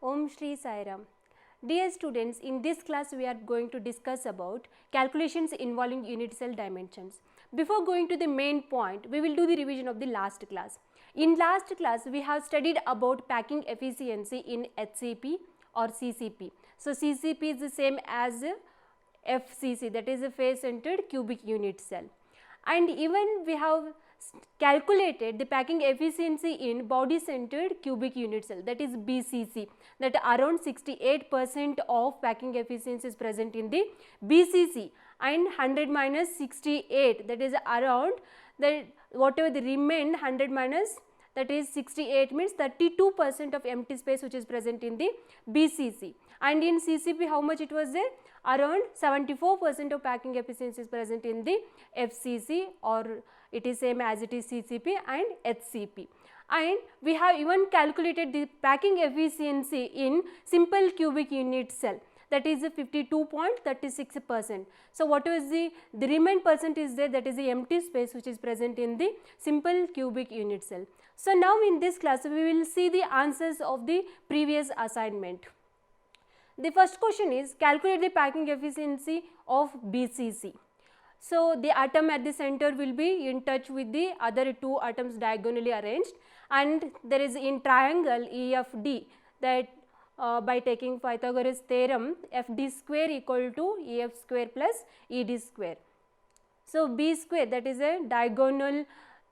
Om Shri Sai Ram. Dear students, in this class we are going to discuss about calculations involving unit cell dimensions. Before going to the main point, we will do the revision of the last class. In last class, we have studied about packing efficiency in HCP or CCP. So, CCP is the same as FCC, that is a face centered cubic unit cell. And even we have calculated the packing efficiency in body centered cubic unit cell, that is BCC, that around 68% of packing efficiency is present in the BCC, and 100 minus 68, that is around the whatever the remain 100 minus, that is 68, means 32% of empty space which is present in the BCC. And in CCP how much it was there? Around 74% of packing efficiency is present in the FCC, or it is same as it is CCP and HCP. And we have even calculated the packing efficiency in simple cubic unit cell, that is 52.36%. So, what is the remaining percent is there, that is the empty space which is present in the simple cubic unit cell. So, now in this class we will see the answers of the previous assignment. The first question is calculate the packing efficiency of BCC. So, the atom at the center will be in touch with the other two atoms diagonally arranged, and there is in triangle EFD, that by taking Pythagoras theorem, FD square equal to EF square plus ED square. So, B square, that is a diagonal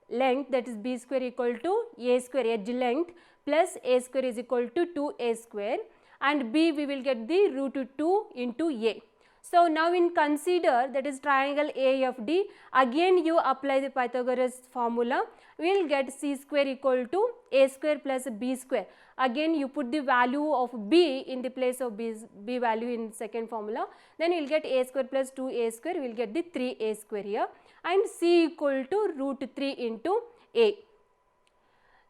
length, that is B square equal to A square edge length plus A square is equal to 2A square, and B we will get the root 2 into A. So, now in consider, that is triangle AFD, again you apply the Pythagoras formula, we will get C square equal to A square plus B square. Again you put the value of B in the place of B value in second formula, then you will get A square plus 2A square, we will get the 3A square here, and C equal to root 3 into A.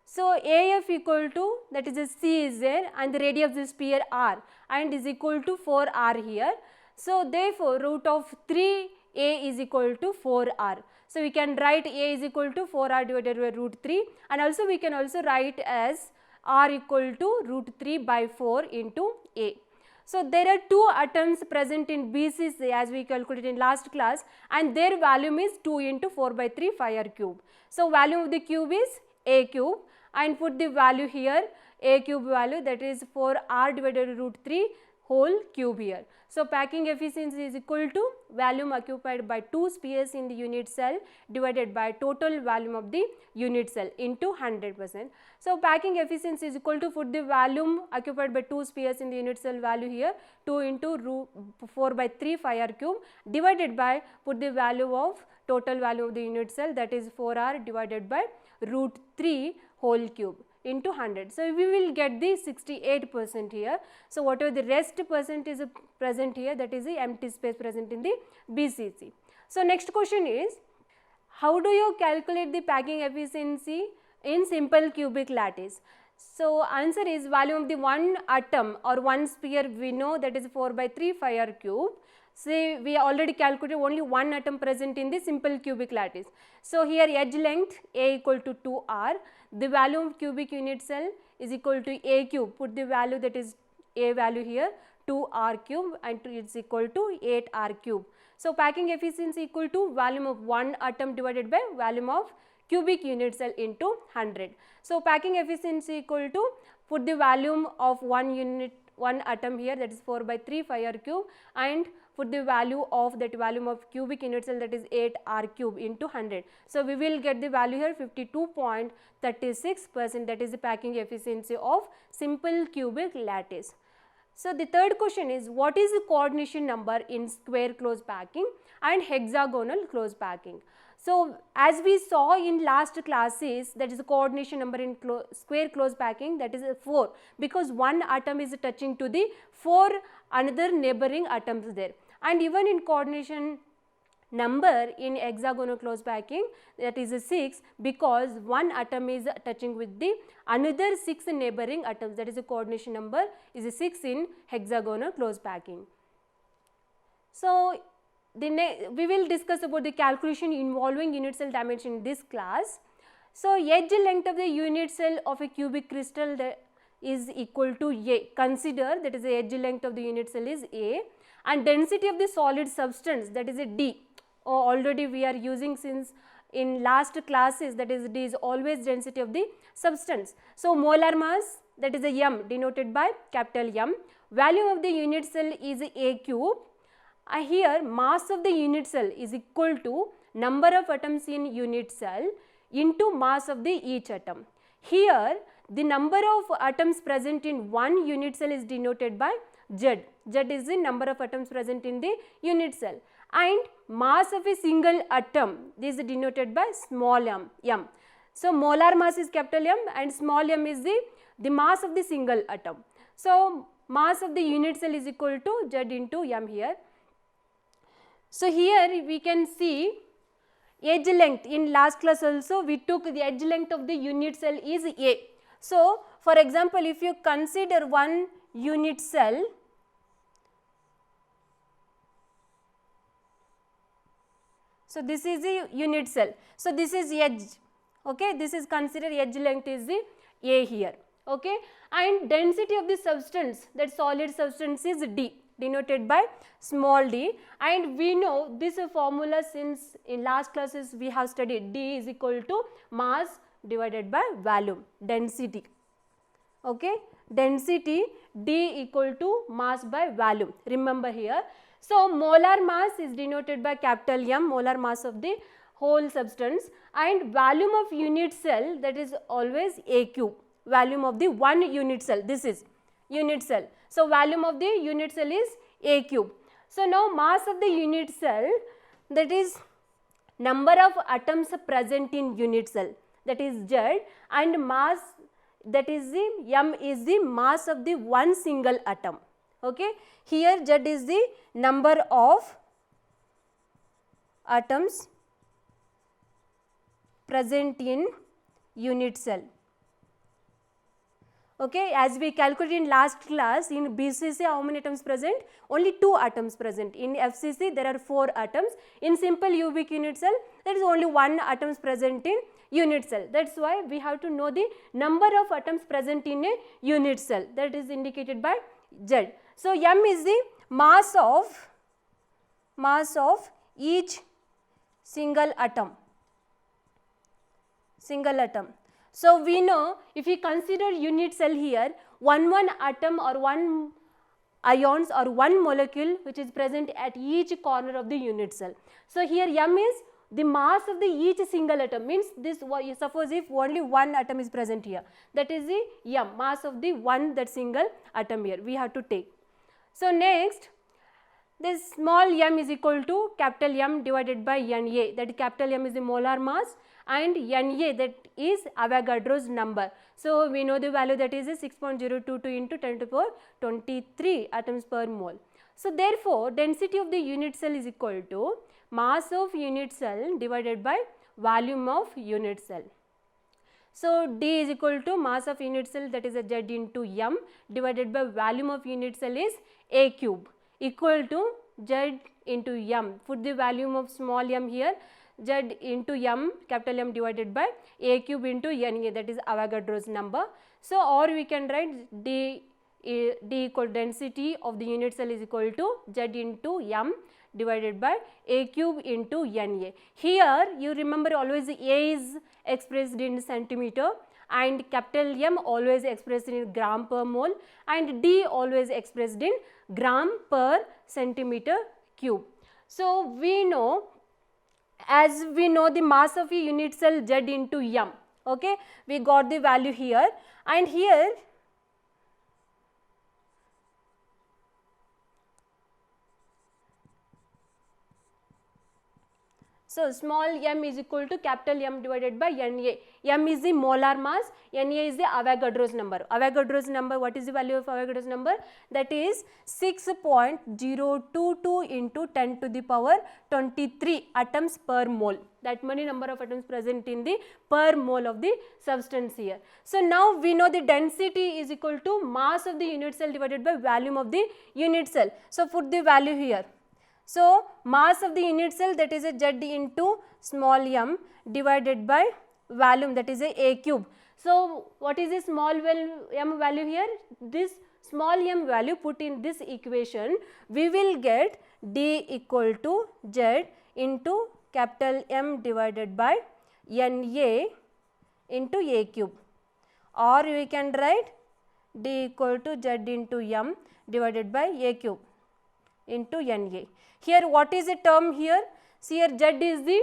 So, AF equal to, that is a C is there, and the radius of the sphere R, and is equal to 4R here. So, therefore, root of 3A is equal to 4R. So, we can write A is equal to 4R divided by root 3, and also we can also write as R equal to root 3 by 4 into A. So, there are two atoms present in BCC as we calculated in last class, and their volume is 2 into 4 by 3 pi r cube. So, volume of the cube is A cube, and put the value here, A cube value, that is 4R divided by root 3 whole cube here. So, packing efficiency is equal to volume occupied by two spheres in the unit cell divided by total volume of the unit cell into 100%. So, packing efficiency is equal to, put the volume occupied by two spheres in the unit cell value here, 2 into root 4 by 3 pi r cube divided by, put the value of total value of the unit cell, that is 4R divided by root 3 whole cube into 100. So, we will get the 68% here. So, whatever the rest percent is present here, that is the empty space present in the BCC. So, next question is, how do you calculate the packing efficiency in simple cubic lattice? So, answer is volume of the one atom or one sphere we know, that is 4 by 3 pi r cube. Say we already calculated only one atom present in the simple cubic lattice. So, here edge length A equal to 2R, the value of cubic unit cell is equal to A cube, put the value, that is A value here 2R cube, and it is equal to 8R cube. So, packing efficiency equal to volume of one atom divided by volume of cubic unit cell into 100. So, packing efficiency equal to, put the volume of one atom here, that is 4 by 3 pi r cube, and put the value of that volume of cubic unit cell, that is 8R cube into 100. So, we will get the value here 52.36%, that is the packing efficiency of simple cubic lattice. So, the third question is, what is the coordination number in square close packing and hexagonal close packing? So, as we saw in last classes, that is the coordination number in square close packing, that is 4, because one atom is touching to the 4 another neighboring atoms there. And even in coordination number in hexagonal close packing, that is 6, because one atom is touching with the another 6 neighboring atoms, that is the coordination number is 6 in hexagonal close packing. So, we will discuss about the calculation involving unit cell dimension in this class. So, edge length of the unit cell of a cubic crystal is equal to A. Consider that is the edge length of the unit cell is A, and density of the solid substance, that is a D. Already we are using since in last classes, that is D is always density of the substance. So, molar mass, that is a M denoted by capital M. Value of the unit cell is A cube. Here mass of the unit cell is equal to number of atoms in unit cell into mass of the each atom. Here the number of atoms present in one unit cell is denoted by Z. Z is the number of atoms present in the unit cell, and mass of a single atom, this is denoted by small m. So, molar mass is capital M and small m is the mass of the single atom. So, mass of the unit cell is equal to Z into m here. So, here we can see edge length. In last class also we took the edge length of the unit cell is A. So, for example, if you consider one unit cell, so this is the unit cell. So, this is edge, okay, this is considered edge length is the A here, okay, and density of the substance, that solid substance is D, denoted by small d, and we know this formula since in last classes we have studied. D is equal to mass divided by volume, density, okay, density D equal to mass by volume, remember here. So, molar mass is denoted by capital M, molar mass of the whole substance, and volume of unit cell, that is always A cube, volume of the one unit cell, this is unit cell. So, volume of the unit cell is A cube. So, now mass of the unit cell, that is number of atoms present in unit cell, that is Z, and mass, that is the M is the mass of the one single atom, okay. Here Z is the number of atoms present in unit cell, okay. As we calculated in last class, in BCC how many atoms present? Only 2 atoms present. In FCC there are 4 atoms. In simple cubic unit cell there is only 1 atoms present in unit cell. That is why we have to know the number of atoms present in a unit cell, that is indicated by Z. So, M is the mass of each single atom. So, we know if we consider unit cell here, one atom or one ions or one molecule which is present at each corner of the unit cell. So, here M is the mass of the each single atom, means this, suppose if only one atom is present here, that is the M, mass of the one that single atom here we have to take. So, next this small m is equal to capital M divided by Na, that capital M is the molar mass and Na, that is Avogadro's number. So, we know the value, that is 6.022 into 10 to the power 23 atoms per mole. So, therefore, density of the unit cell is equal to mass of unit cell divided by volume of unit cell. So, D is equal to mass of unit cell, that is a Z into M, divided by volume of unit cell is A cube, equal to Z into M. Put the volume of small m here, Z into M, capital M divided by A cube into Na, that is Avogadro's number. So, or we can write D equal density of the unit cell is equal to Z into M divided by A cube into Na. Here you remember always A is expressed in centimeter and capital M always expressed in gram per mole and D always expressed in gram per centimeter cube. So, we know, as we know the mass of a unit cell Z into M, okay, we got the value here, and here so small m is equal to capital M divided by Na. M is the molar mass, Na is the Avogadro's number. Avogadro's number, what is the value of Avogadro's number? That is 6.022 into 10 to the power 23 atoms per mole. That many number of atoms present in the per mole of the substance here. So, now we know the density is equal to mass of the unit cell divided by volume of the unit cell. So, put the value here. So, mass of the unit cell, that is a Z into small m divided by volume, that is a cube. So what is the small m value here? This small m value put in this equation, we will get d equal to z into capital M divided by Na into a cube, or we can write d equal to z into m divided by a cube into Na. Here what is the term here? See, here z is the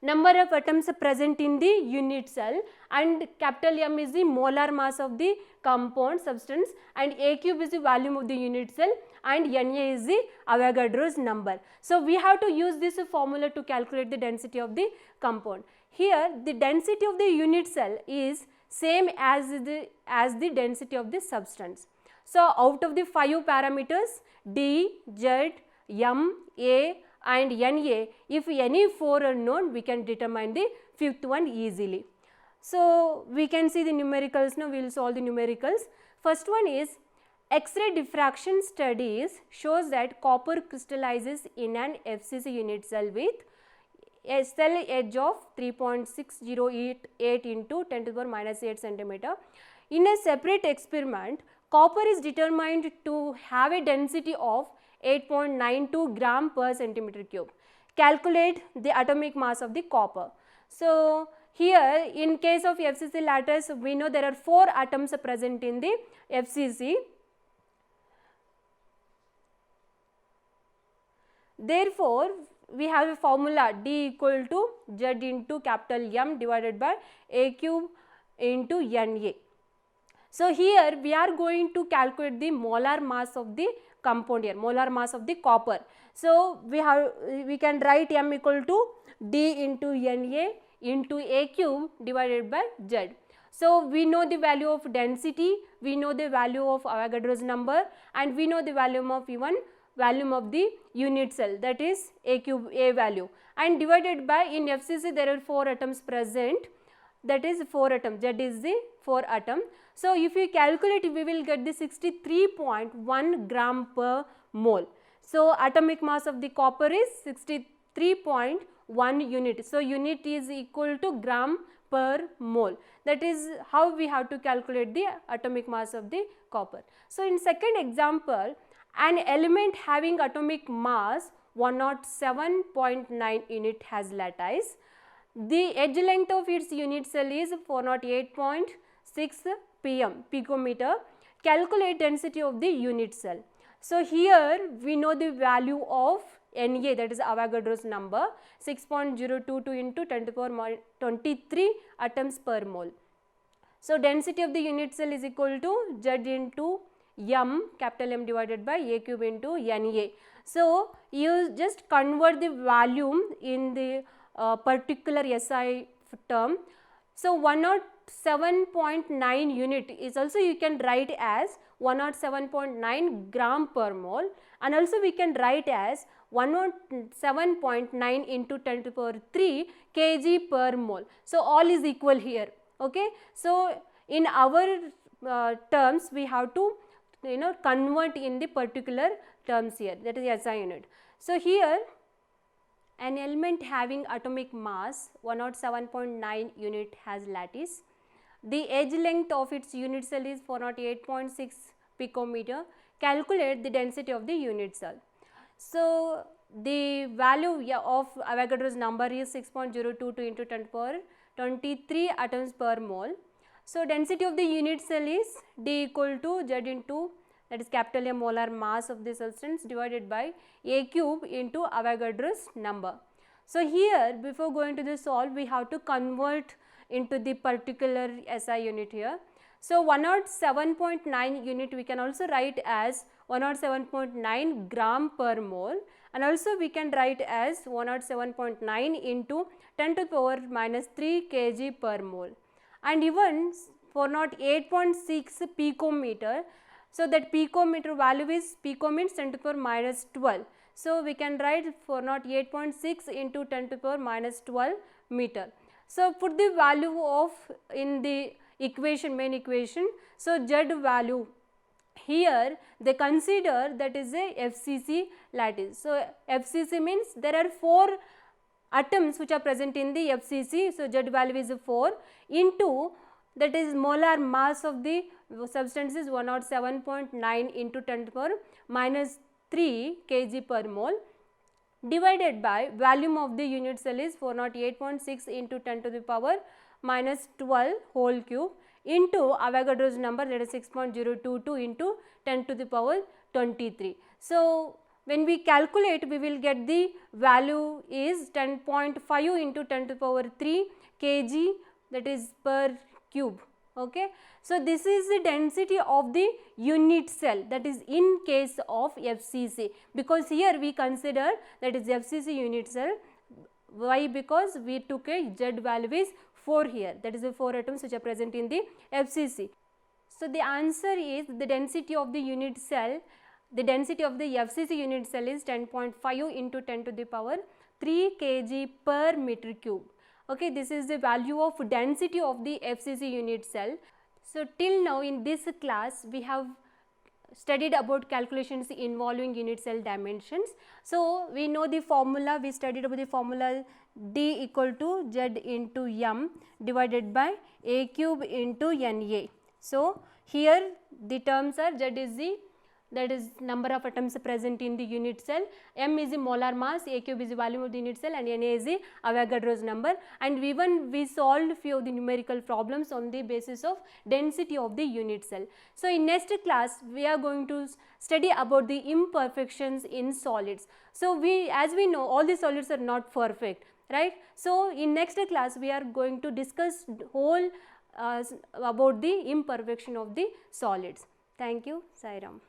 number of atoms present in the unit cell, and capital M is the molar mass of the compound substance, and a cube is the volume of the unit cell, and Na is the Avogadro's number. So we have to use this formula to calculate the density of the compound. Here the density of the unit cell is same as the density of the substance. So out of the 5 parameters D, Z, M, A and Na, if any 4 are known, we can determine the 5th one easily. So we can see the numericals now, we will solve the numericals. First one is X-ray diffraction studies shows that copper crystallizes in an FCC unit cell with a cell edge of 3.6088 into 10 to the power minus 8 centimeter. In a separate experiment, copper is determined to have a density of 8.92 gram per centimeter cube. Calculate the atomic mass of the copper. So here in case of FCC lattice, we know there are 4 atoms present in the FCC. Therefore, we have a formula D equal to Z into capital M divided by A cube into Na. So here we are going to calculate the molar mass of the compound here, molar mass of the copper. So we can write M equal to D into Na into A cube divided by Z. So we know the value of density, we know the value of Avogadro's number, and we know the volume of the unit cell, that is A cube, A value, and divided by, in FCC there are 4 atoms present, that is 4 atoms, Z is the 4 atom. So if we calculate, we will get the 63.1 gram per mole. So atomic mass of the copper is 63.1 unit. So unit is equal to gram per mole. That is how we have to calculate the atomic mass of the copper. So in second example, an element having atomic mass 107.9 unit has lattice. The edge length of its unit cell is 408.6 picometer. Calculate density of the unit cell. So here we know the value of Na, that is Avogadro's number, 6.022 into 10 to the power 23 atoms per mole. So density of the unit cell is equal to Z into M, capital M divided by A cube into Na. So you just convert the volume in the particular SI term. So 107.9 unit is also, you can write as 107.9 gram per mole, and also we can write as 107.9 into 10 to the power 3 kg per mole. So all is equal here. Okay. So in our terms, we have to convert in the particular terms here, that is SI unit. So here an element having atomic mass 107.9 unit has lattice. The edge length of its unit cell is 408.6 picometer. Calculate the density of the unit cell. So the value of Avogadro's number is 6.022 into 10 to the power 23 atoms per mole. So density of the unit cell is D equal to Z into, that is capital M, molar mass of the substance divided by A cube into Avogadro's number. So here, before going to the solve, we have to convert into the particular SI unit here. So 107.9 unit we can also write as 107.9 gram per mole, and also we can write as 107.9 into 10 to the power minus 3 kg per mole, and even 408.6 picometer. So that picometer value is, pico means 10 to the power minus 12. So we can write 408.6 into 10 to the power minus 12 meter. So put the value of in the equation, main equation. So Z value here they consider that is a FCC lattice. So FCC means there are 4 atoms which are present in the FCC. So Z value is 4 into that is molar mass of the substance is 107.9 into 10 to the power minus 3 kg per mole, divided by volume of the unit cell is 408.6 into 10 to the power minus 12 whole cube into Avogadro's number, that is 6.022 into 10 to the power 23. So, when we calculate, we will get the value is 10.5 into 10 to the power 3 kg, that is per cube. Okay. So, this is the density of the unit cell, that is in case of FCC, because here we consider that is FCC unit cell. Why? Because we took a Z value is 4 here, that is the 4 atoms which are present in the FCC. So, the answer is the density of the unit cell, the density of the FCC unit cell is 10.5 into 10 to the power 3 kg per meter cube. Okay, this is the value of density of the FCC unit cell. So, till now in this class we have studied about calculations involving unit cell dimensions. So, we know the formula, we studied about the formula D equal to Z into M divided by A cube into Na. So, here the terms are Z is the, that is number of atoms present in the unit cell, M is the molar mass, A cube is the volume of the unit cell, and Na is the Avogadro's number. And we solved few of the numerical problems on the basis of density of the unit cell. So, in next class we are going to study about the imperfections in solids. So, as we know all the solids are not perfect, right. So, in next class we are going to discuss whole about the imperfection of the solids. Thank you. Sai Ram.